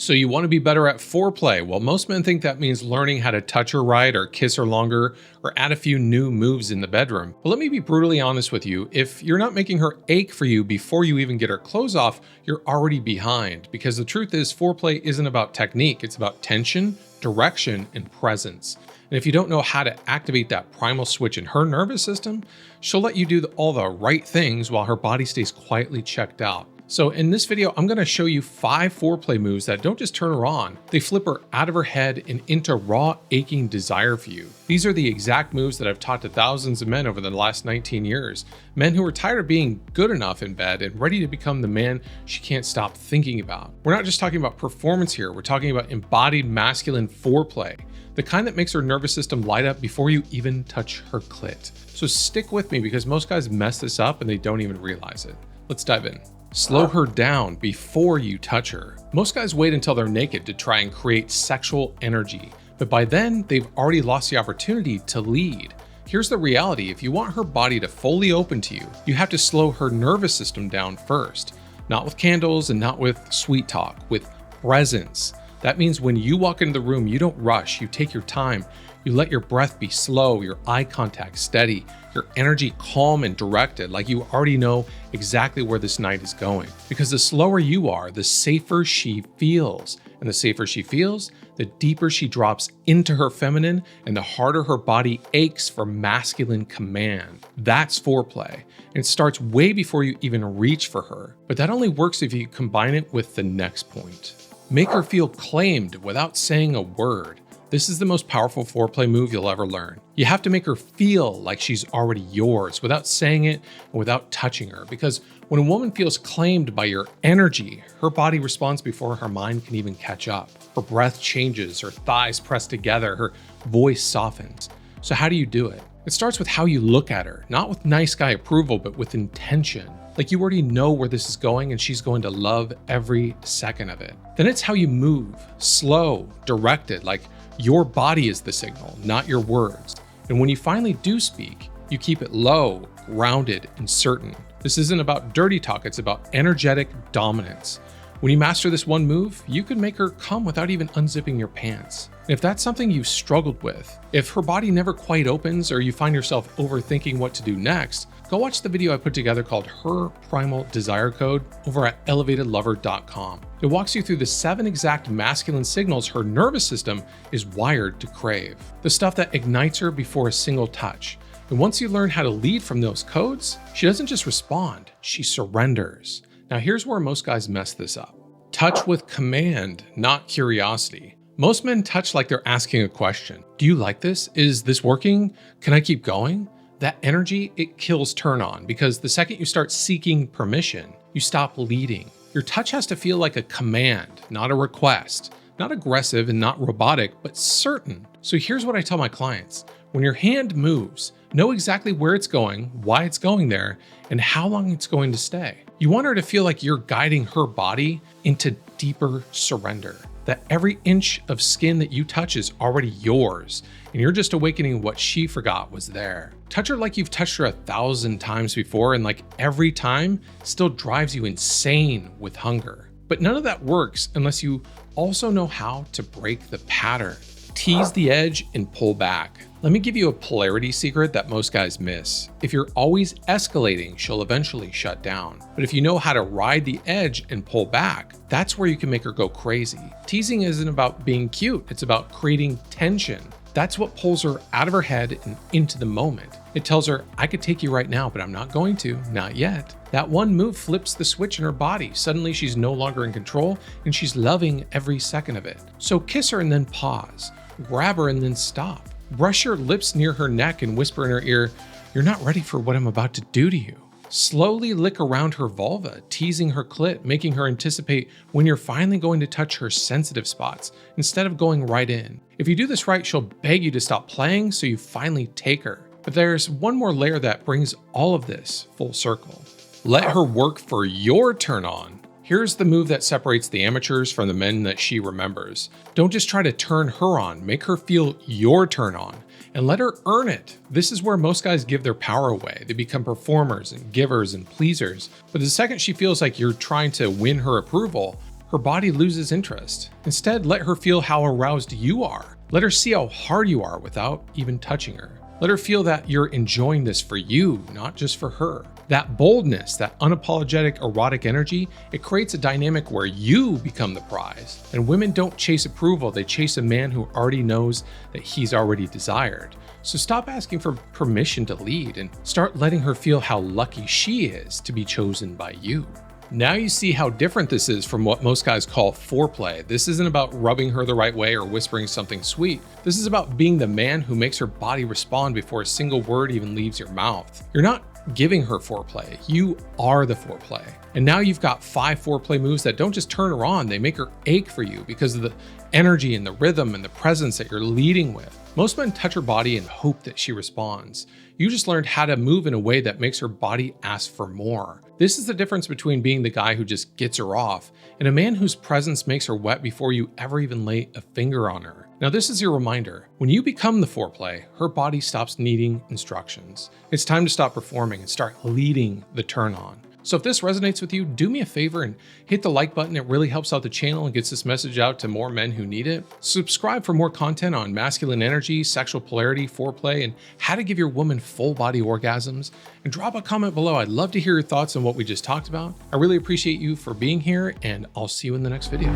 So you want to be better at foreplay? Well, most men think that means learning how to touch her right or kiss her longer or add a few new moves in the bedroom. But let me be brutally honest with you. If you're not making her ache for you before you even get her clothes off, you're already behind, because the truth is foreplay isn't about technique. It's about tension, direction, and presence. And if you don't know how to activate that primal switch in her nervous system, she'll let you do all the right things while her body stays quietly checked out. So in this video, I'm gonna show you 5 foreplay moves that don't just turn her on, they flip her out of her head and into raw, aching desire for you. These are the exact moves that I've taught to thousands of men over the last 19 years. Men who are tired of being good enough in bed and ready to become the man she can't stop thinking about. We're not just talking about performance here, we're talking about embodied masculine foreplay. The kind that makes her nervous system light up before you even touch her clit. So stick with me, because most guys mess this up and they don't even realize it. Let's dive in. Slow her down before you touch her. Most guys wait until they're naked to try and create sexual energy, but by then they've already lost the opportunity to lead. Here's the reality: if you want her body to fully open to you, you have to slow her nervous system down first. Not with candles and not with sweet talk, with presence. That means when you walk into the room, you don't rush, you take your time. You let your breath be slow, your eye contact steady, your energy calm and directed, like you already know exactly where this night is going. Because the slower you are, the safer she feels. And the safer she feels, the deeper she drops into her feminine and the harder her body aches for masculine command. That's foreplay. And it starts way before you even reach for her. But that only works if you combine it with the next point. Make her feel claimed without saying a word. This is the most powerful foreplay move you'll ever learn. You have to make her feel like she's already yours without saying it and without touching her. Because when a woman feels claimed by your energy, her body responds before her mind can even catch up. Her breath changes, her thighs press together, her voice softens. So how do you do it? It starts with how you look at her, not with nice guy approval, but with intention. Like you already know where this is going and she's going to love every second of it. Then it's how you move, slow, directed, like your body is the signal, not your words. And when you finally do speak, you keep it low, grounded, and certain. This isn't about dirty talk, it's about energetic dominance. When you master this one move, you can make her come without even unzipping your pants. And if that's something you've struggled with, if her body never quite opens or you find yourself overthinking what to do next, go watch the video I put together called Her Primal Desire Code over at elevatedlover.com. It walks you through the 7 exact masculine signals her nervous system is wired to crave. The stuff that ignites her before a single touch. And once you learn how to lead from those codes, she doesn't just respond, she surrenders. Now here's where most guys mess this up. Touch with command, not curiosity. Most men touch like they're asking a question. Do you like this? Is this working? Can I keep going? That energy, it kills turn on, because the second you start seeking permission, you stop leading. Your touch has to feel like a command, not a request. Not aggressive and not robotic, but certain. So here's what I tell my clients. When your hand moves, know exactly where it's going, why it's going there, and how long it's going to stay. You want her to feel like you're guiding her body into deeper surrender. That every inch of skin that you touch is already yours, and you're just awakening what she forgot was there. Touch her like you've touched her 1,000 times before, and like every time still drives you insane with hunger. But none of that works unless you also know how to break the pattern. Tease the edge and pull back. Let me give you a polarity secret that most guys miss. If you're always escalating, she'll eventually shut down. But if you know how to ride the edge and pull back, that's where you can make her go crazy. Teasing isn't about being cute, it's about creating tension. That's what pulls her out of her head and into the moment. It tells her, I could take you right now, but I'm not going to, not yet. That one move flips the switch in her body. Suddenly she's no longer in control and she's loving every second of it. So kiss her and then pause. Grab her and then stop. Brush your lips near her neck and whisper in her ear, you're not ready for what I'm about to do to you. Slowly lick around her vulva, teasing her clit, making her anticipate when you're finally going to touch her sensitive spots instead of going right in. If you do this right, she'll beg you to stop playing so you finally take her. But there's one more layer that brings all of this full circle. Let her work for your turn on. Here's the move that separates the amateurs from the men that she remembers. Don't just try to turn her on, make her feel your turn on, and let her earn it. This is where most guys give their power away. They become performers and givers and pleasers. But the second she feels like you're trying to win her approval, her body loses interest. Instead, let her feel how aroused you are. Let her see how hard you are without even touching her. Let her feel that you're enjoying this for you, not just for her. That boldness, that unapologetic erotic energy, it creates a dynamic where you become the prize. And women don't chase approval, they chase a man who already knows that he's already desired. So stop asking for permission to lead and start letting her feel how lucky she is to be chosen by you. Now you see how different this is from what most guys call foreplay. This isn't about rubbing her the right way or whispering something sweet. This is about being the man who makes her body respond before a single word even leaves your mouth. You're not giving her foreplay, you are the foreplay. And now you've got 5 foreplay moves that don't just turn her on, they make her ache for you because of the energy and the rhythm and the presence that you're leading with. Most men touch her body and hope that she responds. You just learned how to move in a way that makes her body ask for more. This is the difference between being the guy who just gets her off and a man whose presence makes her wet before you ever even lay a finger on her. Now this is your reminder. When you become the foreplay, her body stops needing instructions. It's time to stop performing and start leading the turn on. So if this resonates with you, do me a favor and hit the like button. It really helps out the channel and gets this message out to more men who need it. Subscribe for more content on masculine energy, sexual polarity, foreplay, and how to give your woman full body orgasms. And drop a comment below. I'd love to hear your thoughts on what we just talked about. I really appreciate you for being here, and I'll see you in the next video.